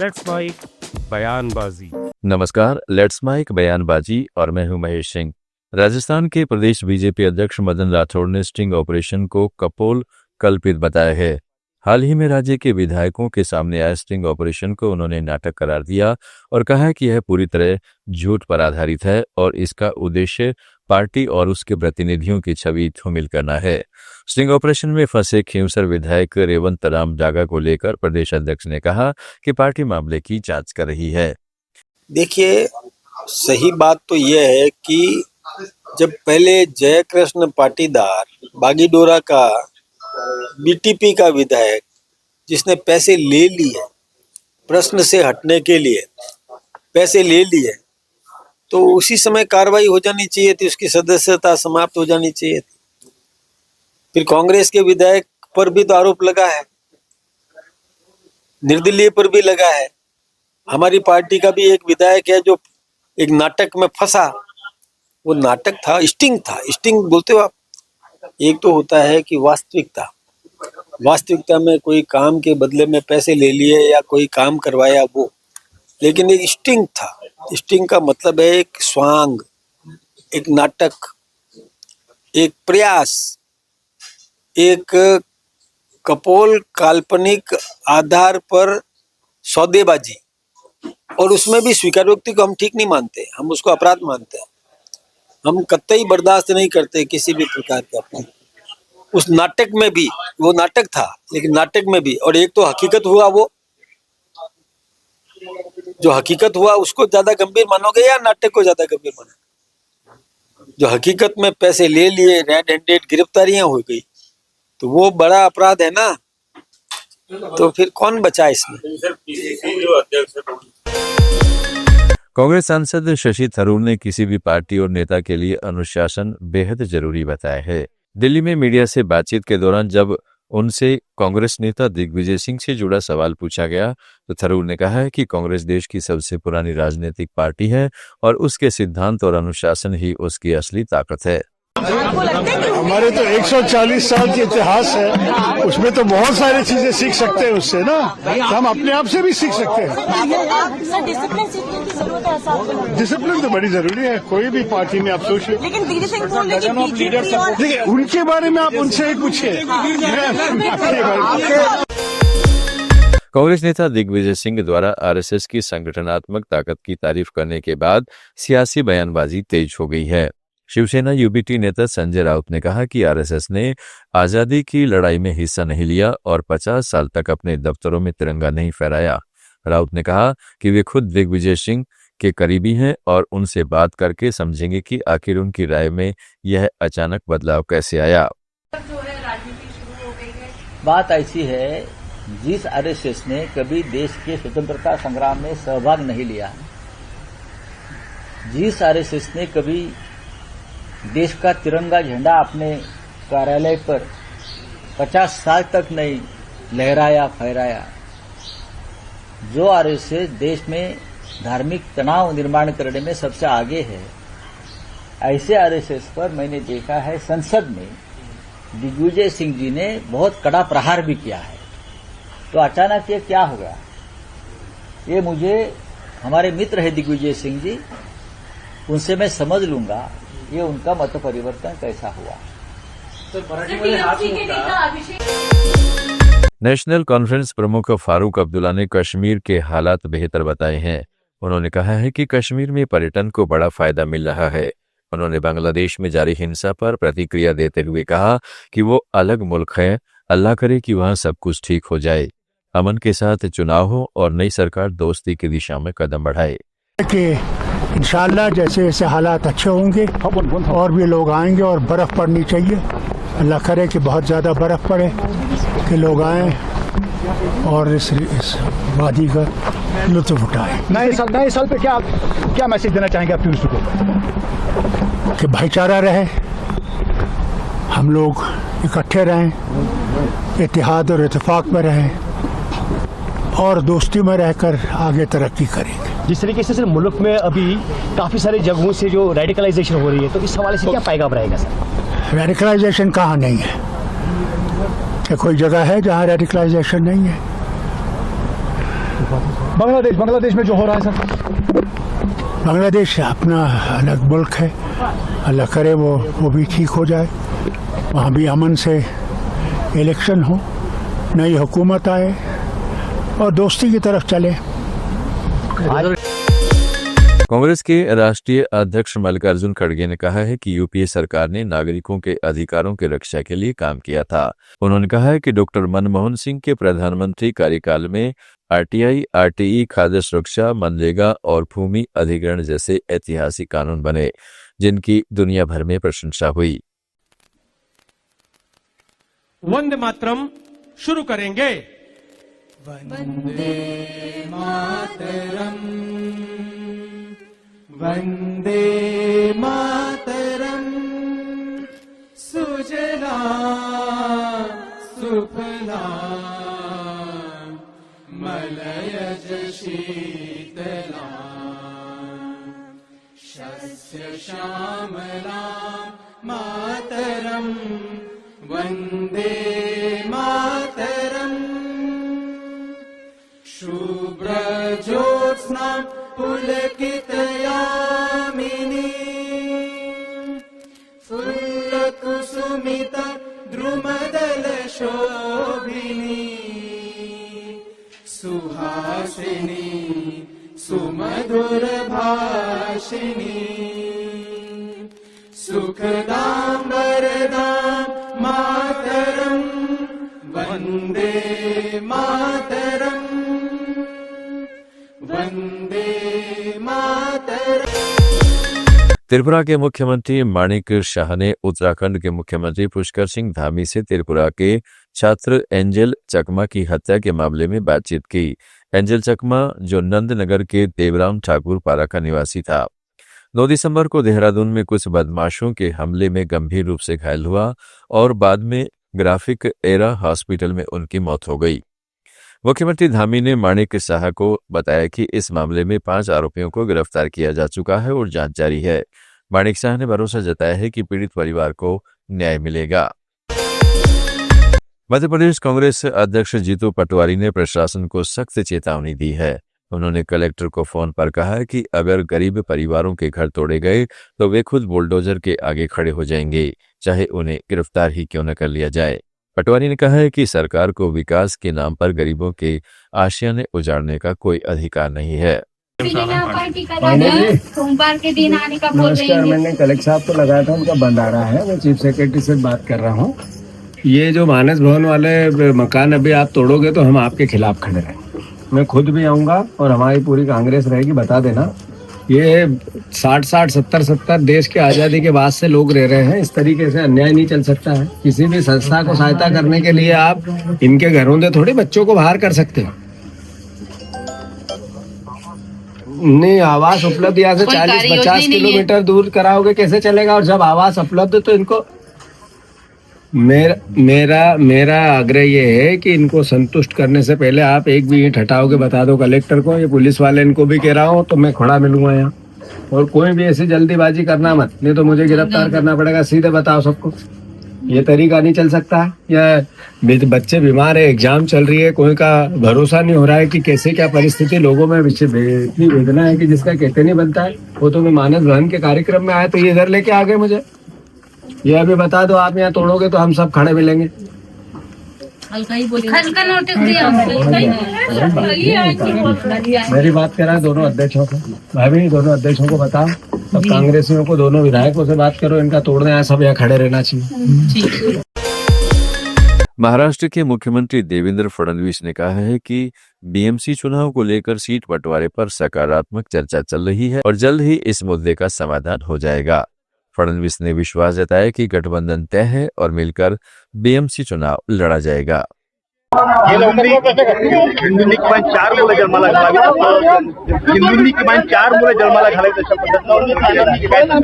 Let's mic बयानबाजी। नमस्कार, let's mic बयानबाजी और मैं हूं महेश सिंह। राजस्थान के प्रदेश बीजेपी अध्यक्ष मदन राठौड़ ने स्टिंग ऑपरेशन को कपोल कल्पित बताया है। हाल ही में राज्य के विधायकों के सामने आए स्टिंग ऑपरेशन को उन्होंने नाटक करार दिया और कहा कि यह पूरी तरह झूठ पर आधारित है और इसका उद्देश्य पार्टी और उसके प्रतिनिधियों की छवि धूमिल करना है। स्टिंग ऑपरेशन में फंसे खींवसर विधायक रेवंत राम जागा को लेकर प्रदेश अध्यक्ष ने कहा कि पार्टी मामले की जांच कर रही है। देखिए, सही बात तो यह है कि जब पहले जयकृष्ण पाटीदार बागीडोरा का बीटीपी का विधायक जिसने पैसे ले लिए, प्रश्न से हटने के लिए पैसे ले लिए, तो उसी समय कार्रवाई हो जानी चाहिए थी, उसकी सदस्यता समाप्त हो जानी चाहिए थी। फिर कांग्रेस के विधायक पर भी तो आरोप लगा है, निर्दलीय पर भी लगा है। हमारी पार्टी का भी एक विधायक है जो एक नाटक में फंसा। वो नाटक था, स्टिंग था। स्टिंग बोलते हो आप? एक तो होता है कि वास्तविकता में कोई काम के बदले में पैसे ले लिए या कोई काम करवाया वो, लेकिन एक स्टिंग था। स्टिंग का मतलब है एक स्वांग, एक नाटक, एक प्रयास, एक कपोल काल्पनिक आधार पर सौदेबाजी। और उसमें भी स्वीकारोक्ति को हम ठीक नहीं मानते, हम उसको अपराध मानते हैं। हम कतई बर्दाश्त नहीं करते किसी भी प्रकार के अपराध। उस नाटक में भी, वो नाटक था, लेकिन नाटक में भी, और एक तो हकीकत हुआ, वो जो हकीकत हुआ उसको ज्यादा गंभीर मानोगे या नाटक को ज्यादा गंभीर मानोगे? जो हकीकत में पैसे ले लिए, रेड हैंडेड गिरफ्तारियां हो गई, तो वो बड़ा अपराध है ना। तो फिर कौन बचा इसमें? कांग्रेस सांसद शशि थरूर ने किसी भी पार्टी और नेता के लिए अनुशासन बेहद जरूरी बताया है। दिल्ली में मीडिया से बातचीत के दौरान जब उनसे कांग्रेस नेता दिग्विजय सिंह से जुड़ा सवाल पूछा गया तो थरूर ने कहा है कि कांग्रेस देश की सबसे पुरानी राजनीतिक पार्टी है और उसके सिद्धांत और अनुशासन ही उसकी असली ताकत है। हमारे तो 140 साल की इतिहास है, उसमें तो बहुत सारी चीजें सीख सकते हैं उससे ना। हम अपने आप से भी सीख सकते हैं। डिसिप्लिन तो बड़ी जरूरी है कोई भी पार्टी में। आप सोचिए, देखिए उनके बारे में आप उनसे ही पूछिए। कांग्रेस नेता दिग्विजय सिंह द्वारा आरएसएस की संगठनात्मक ताकत की तारीफ करने के बाद सियासी बयानबाजी तेज हो गई है। शिवसेना यूबीटी नेता संजय राउत ने कहा कि आरएसएस ने आजादी की लड़ाई में हिस्सा नहीं लिया और 50 साल तक अपने दफ्तरों में तिरंगा नहीं फहराया। राउत ने कहा कि वे खुद दिग्विजय सिंह के करीबी हैं और उनसे बात करके समझेंगे कि आखिर उनकी राय में यह अचानक बदलाव कैसे आया। बात ऐसी है, जिस आरएसएस ने कभी देश के स्वतंत्रता संग्राम में सहभाग नहीं लिया, जिस आरएसएस ने कभी देश का तिरंगा झंडा अपने कार्यालय पर 50 साल तक नहीं लहराया फहराया, जो आरएसएस देश में धार्मिक तनाव निर्माण करने में सबसे आगे है, ऐसे आरएसएस पर मैंने देखा है संसद में दिग्विजय सिंह जी ने बहुत कड़ा प्रहार भी किया है। तो अचानक ये क्या हो गया? ये मुझे, हमारे मित्र है दिग्विजय सिंह जी, उनसे मैं समझ लूंगा ये उनका मत परिवर्तन कैसा हुआ। नेशनल कॉन्फ्रेंस प्रमुख फारूक अब्दुल्ला ने कश्मीर के हालात बेहतर बताए हैं। उन्होंने कहा है कि कश्मीर में पर्यटन को बड़ा फायदा मिल रहा है। उन्होंने बांग्लादेश में जारी हिंसा पर प्रतिक्रिया देते हुए कहा कि वो अलग मुल्क है, अल्लाह करे कि वहां सब कुछ ठीक हो जाए, अमन के साथ चुनाव हो और नई सरकार दोस्ती की दिशा में कदम बढ़ाए। इंशाअल्लाह जैसे जैसे हालात अच्छे होंगे और भी लोग आएंगे और बर्फ़ पड़नी चाहिए। अल्लाह करे कि बहुत ज़्यादा बर्फ़ पड़े कि लोग आएं और इस वादी का लुत्फ़ उठाएं। नए साल पे क्या मैसेज देना चाहेंगे आप टूरिस्ट को? कि भाईचारा रहे, हम लोग इकट्ठे रहें, इत्तेहाद और इत्तेफाक में रहें और दोस्ती में रहकर आगे तरक्की करेंगे। जिस तरीके से मुल्क में अभी काफ़ी सारी जगहों से जो रेडिकलाइजेशन हो रही है, तो इस हवाले से क्या पैगाम रहेगा सर? रेडिकलाइजेशन कहाँ नहीं है? क्या कोई जगह है जहाँ रेडिकलाइजेशन नहीं है? बांग्लादेश में जो हो रहा है सर? बांग्लादेश अपना अलग मुल्क है, अल्लाह करे वो भी ठीक हो जाए, वहाँ भी अमन से इलेक्शन हो, नई हुकूमत आए और दोस्ती की तरफ चले। कांग्रेस के राष्ट्रीय अध्यक्ष मल्लिकार्जुन खड़गे ने कहा है कि यूपीए सरकार ने नागरिकों के अधिकारों की रक्षा के लिए काम किया था। उन्होंने कहा है कि डॉक्टर मनमोहन सिंह के प्रधानमंत्री कार्यकाल में आरटीआई, आरटीई, खाद्य सुरक्षा, मनरेगा और भूमि अधिग्रहण जैसे ऐतिहासिक कानून बने, जिनकी दुनिया भर में प्रशंसा हुई। वंदे मातरम शुरू करेंगे। वंदे मातरम, वंदे मातरम, सुजला सुफला मलयज शीतला शस्य श्यामला मातरम, वंदे मातरम, शुभ्र ज्योत्स्ना पुलकित यामिनी, फुल्लकुसुमित द्रुमदल शोभिनी, सुहासिनी सुमधुर भाषिणी, सुखदां वरदां मातरम, वंदे मातरम, वंदे मातरम। त्रिपुरा के मुख्यमंत्री माणिक शाह ने उत्तराखंड के मुख्यमंत्री पुष्कर सिंह धामी से त्रिपुरा के छात्र एंजल चकमा की हत्या के मामले में बातचीत की। एंजल चकमा, जो नंदनगर के देवराम ठाकुर पारा का निवासी था, 9 दिसंबर को देहरादून में कुछ बदमाशों के हमले में गंभीर रूप से घायल हुआ और बाद में ग्राफिक एरा हॉस्पिटल में उनकी मौत हो गई। मुख्यमंत्री धामी ने माणिक शाह को बताया कि इस मामले में 5 आरोपियों को गिरफ्तार किया जा चुका है और जांच जारी है। माणिक शाह ने भरोसा जताया है कि पीड़ित परिवार को न्याय मिलेगा। मध्य प्रदेश कांग्रेस अध्यक्ष जीतू पटवारी ने प्रशासन को सख्त चेतावनी दी है। उन्होंने कलेक्टर को फोन पर कहा कि अगर गरीब परिवारों के घर तोड़े गए तो वे खुद बुलडोजर के आगे खड़े हो जाएंगे, चाहे उन्हें गिरफ्तार ही क्यों न कर लिया जाए। पटवारी ने कहा है कि सरकार को विकास के नाम पर गरीबों के आशियाने उजाड़ने का कोई अधिकार नहीं है। सोमवार के दिन आने का बोल रही नमस्कार, मैंने कलेक्टर साहब को लगाया था, उनका बंद आ रहा है। मैं चीफ सेक्रेटरी से बात कर रहा हूँ। ये जो मानस भवन वाले मकान अभी आप तोड़ोगे तो हम आपके खिलाफ खड़े रहेंगे। मैं खुद भी आऊँगा और हमारी पूरी कांग्रेस रहेगी। बता देना, ये 60 70 देश के आज़ादी के बाद से लोग रह रहे हैं। इस तरीके से अन्याय नहीं चल सकता है। किसी भी संस्था को सहायता करने के लिए आप इनके घरों से थोड़ी बच्चों को बाहर कर सकते हो। नहीं, आवास उपलब्ध यहाँ से 40-50 किलोमीटर दूर कराओगे, कैसे चलेगा? और जब आवास उपलब्ध तो इनको मेरा आग्रह ये है कि इनको संतुष्ट करने से पहले आप एक भी ईंट हटाओगे बता दो कलेक्टर को। ये पुलिस वाले इनको भी कह रहा हूँ, तो मैं खड़ा मिलूंगा यहाँ। और कोई भी ऐसी जल्दीबाजी करना मत, नहीं तो मुझे गिरफ्तार करना पड़ेगा। सीधे बताओ सबको, ये तरीका नहीं चल सकता है। या बच्चे बीमार है, एग्जाम चल रही है, कोई का भरोसा नहीं हो रहा है कि कैसे क्या परिस्थिति लोगों में इतनी वेदना है कि जिसका कहते नहीं बनता है। वो तो मैं मानस भवन के कार्यक्रम में आया तो ये इधर लेके आ गए मुझे। ये अभी बता दो, आप यहाँ तोड़ोगे तो हम सब खड़े मिलेंगे। मेरी बात कर रहा है दोनों अध्यक्षों को, भाभी दोनों अध्यक्षों को बताओ, अब कांग्रेसियों को, दोनों विधायकों से बात करो, इनका तोड़ने आया, सब यहाँ खड़े रहना चाहिए। महाराष्ट्र के मुख्यमंत्री देवेंद्र फडणवीस ने कहा है कि बीएमसी चुनाव को लेकर सीट बंटवारे पर सकारात्मक चर्चा चल रही है और जल्द ही इस मुद्दे का समाधान हो जाएगा। फडणवीस ने विश्वास जताया कि गठबंधन तय है और मिलकर बीएमसी चुनाव लड़ा जाएगा। हिंदूंनी किमान 4 मुलं जन्माला घालावी, हिंदूंनी किमान 4 मुलं जन्माला घालावी अशा पद्धतीनं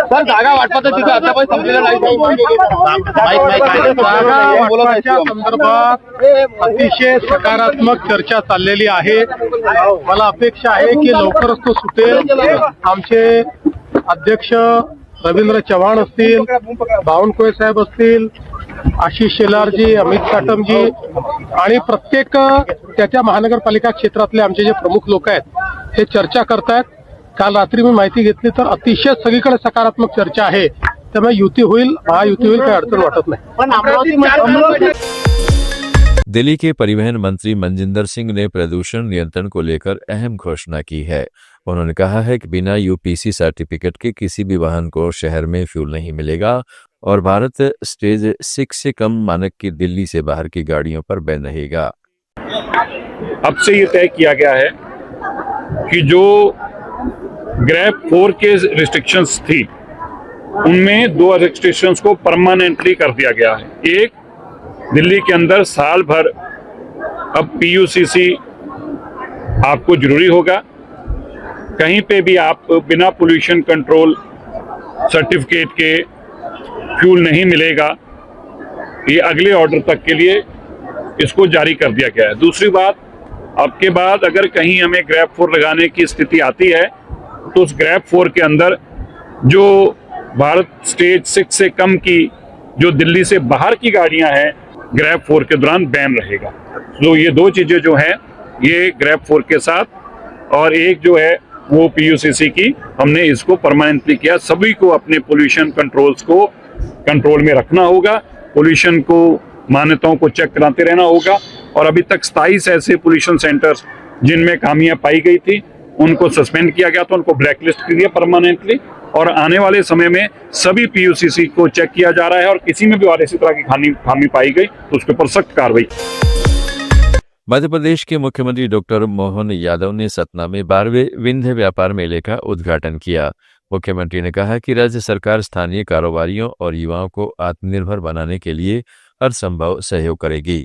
सर जागा वाटपाचं तिथं आता पण संपलेलं नाही। संदर्भात अतिशय सकारात्मक चर्चा चाललेली आहे। मला अपेक्षा आहे की लवकरच तो सुटेल। आमचे अध्यक्ष रवींद्र चव्हाण असतील, बावनकुळे साहेब असतील, आशिष शेलारजी, अमित साटमजी आणि प्रत्येक त्याच्या महानगरपालिका क्षेत्रातले आमचे जे प्रमुख लोक आहेत हे चर्चा करतायत. काल रात्री मी माहिती घेतली तर अतिशय सगळीकडे सकारात्मक चर्चा आहे. त्यामुळे युती होईल, महायुती होईल, काही अडचण वाटत नाही. दिल्ली के परिवहन मंत्री मनजिंदर सिंह ने प्रदूषण नियंत्रण को लेकर अहम घोषणा की है. उन्होंने कहा है कि बिना यूपीसी सर्टिफिकेट के किसी भी वाहन को शहर में फ्यूल नहीं मिलेगा और भारत स्टेज 6 से कम मानक की दिल्ली से बाहर की गाड़ियों पर बैन रहेगा. अब से ये तय किया गया है कि जो ग्रेप 4 के रिस्ट्रिक्शंस थी उनमें 2 रिस्ट्रिक्शंस को परमानेंटली कर दिया गया है. एक, दिल्ली के अंदर साल भर अब पीयूसीसी आपको जरूरी होगा. कहीं पे भी आप बिना पोल्यूशन कंट्रोल सर्टिफिकेट के फ्यूल नहीं मिलेगा. ये अगले ऑर्डर तक के लिए इसको जारी कर दिया गया है. दूसरी बात, अब के बाद अगर कहीं हमें ग्रेप 4 लगाने की स्थिति आती है तो उस ग्रेप 4 के अंदर जो भारत स्टेज 6 से कम की जो दिल्ली से बाहर की गाड़ियां हैं ग्रेप 4 के दौरान बैन रहेगा. तो ये 2 चीजें जो हैं ये ग्रेप 4 के साथ और एक जो है वो पीयूसीसी की हमने इसको परमानेंटली किया. सभी को अपने पोल्यूशन कंट्रोल्स को कंट्रोल में रखना होगा. पोल्यूशन को मान्यताओं को चेक कराते रहना होगा. और अभी तक 27 ऐसे पोल्यूशन सेंटर्स जिनमें खामियां पाई गई थी उनको सस्पेंड किया गया था, उनको ब्लैकलिस्ट किया परमानेंटली. और आने वाले समय में सभी पीयूसीसी को चेक किया जा रहा है और किसी में भी और इसी तरह की खामी पाई गई तो उसके ऊपर सख्त कार्रवाई. मध्य प्रदेश के मुख्यमंत्री डॉक्टर मोहन यादव ने सतना में 12वें विंध्य व्यापार मेले का उद्घाटन किया. मुख्यमंत्री ने कहा कि राज्य सरकार स्थानीय कारोबारियों और युवाओं को आत्मनिर्भर बनाने के लिए हर संभव सहयोग करेगी.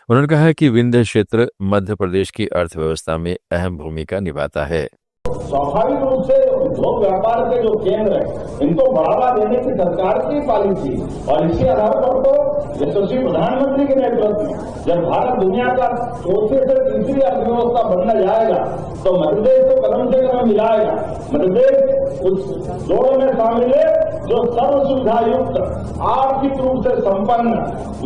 उन्होंने कहा कि विंध्य क्षेत्र मध्य प्रदेश की अर्थव्यवस्था में अहम भूमिका निभाता है. स्वाभाविक रूप से उद्योग व्यापार के जो केंद्र है इनको बढ़ावा देने की सरकार की पॉलिसी और इसी आधार पर तो यशस्वी प्रधानमंत्री के नेतृत्व में जब भारत दुनिया का चौथे से तीसरी अर्थव्यवस्था बनने जाएगा तो मध्यप्रदेश को कदम से कदम मिलाएगा. मध्यप्रदेश उस जोड़ में शामिल है जो सर्व सुविधा युक्त, आर्थिक रूप से संपन्न,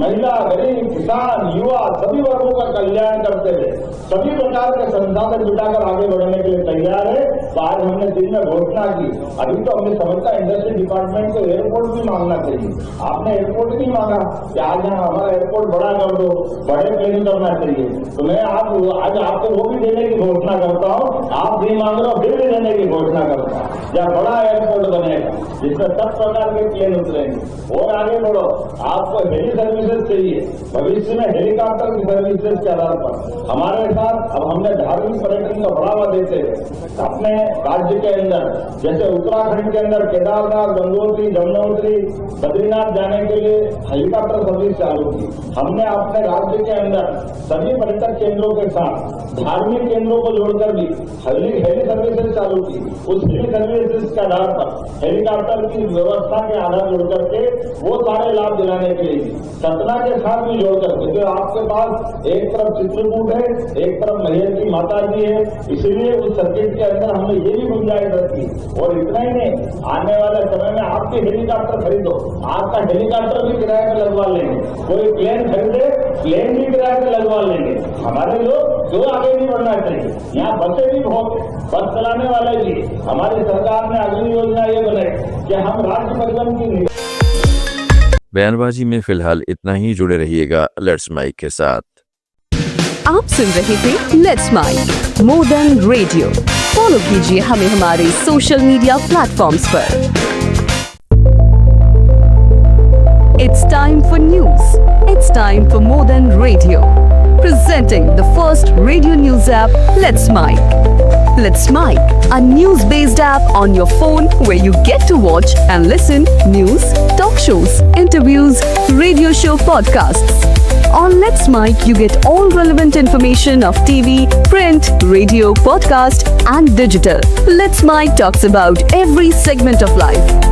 महिला, गरीब, किसान, युवा सभी वर्गों का कल्याण करते हुए सभी प्रकार के संसाधन जुटाकर आगे बढ़ने के लिए तैयार है. तो आज हमने दिन में घोषणा की. अभी तो हमने समझता इंडस्ट्री डिपार्टमेंट को एयरपोर्ट भी मांगना चाहिए. आपने एयरपोर्ट नहीं मांगा कि आज यहाँ हमारा एयरपोर्ट बड़ा कर दो, बड़े प्लेन करना चाहिए. तो मैं आज आपको वो भी देने की घोषणा करता हूँ. आप भी मांग रहे हो, फिर भी देने की घोषणा करता हूँ. जहाँ बड़ा एयरपोर्ट बनेगा जिसमें सब प्रकार के प्लेन उतरेंगे. और आगे बढ़ो, आपको हेली सर्विसेज चाहिए. भविष्य में हेलीकॉप्टर की सर्विसेज के आधार पर हमारे साथ अब हमने धार्मिक पर्यटन का बढ़ावा देते हैं अपने राज्य के अंदर. जैसे उत्तराखंड के अंदर केदारनाथ, गंगोत्री, यमुनोत्री, बद्रीनाथ जाने के लिए हेलीकॉप्टर सर्विस चालू की. हमने अपने राज्य के अंदर सभी पर्यटक केंद्रों के साथ धार्मिक केंद्रों को जोड़कर भी हेली सर्विसेज चालू की. उस हेली सर्विसेज के आधार पर हेलीकॉप्टर की व्यवस्था के आधार जोड़ करके वो सारे लाभ दिलाने के लिए सतना के साथ भी जोड़कर, क्योंकि आपके पास एक तरफ चित्रकूट है, एक तरफ महेर की माता जी है, इसलिए उस सर्किट के अंदर हमने ये भी गुंजाइश रखी. और इतना ही नहीं, आने वाले समय में आप भी हेलीकॉप्टर खरीदो, आपका हेलीकॉप्टर भी किराए पर लगवा लेंगे. कोई प्लेन खरीदे, प्लेन भी किराए पर लगवा लेंगे. हमारे लोग क्यों आगे नहीं बढ़ना चाहिए. यहाँ बसें भी बहुत, बस चलाने वाले भी. हमारी सरकार ने अगली योजना ये बनाई कि हम राज्य परिवहन की. बयानबाजी में फिलहाल इतना ही. जुड़े रहिएगा लेट्स माइक के साथ. आप सुन रहे थे let's mike more than radio. Follow कीजिए हमें हमारे सोशल मीडिया प्लेटफॉर्म्स पर. It's time for news. It's time for More Than Radio. Presenting the first radio news app, Let's Mic. Let's Mic, a news-based app on your phone where you get to watch and listen news, talk shows, interviews, radio show podcasts. On Let's Mic, you get all relevant information of TV, print, radio, podcast, and digital. Let's Mic talks about every segment of life.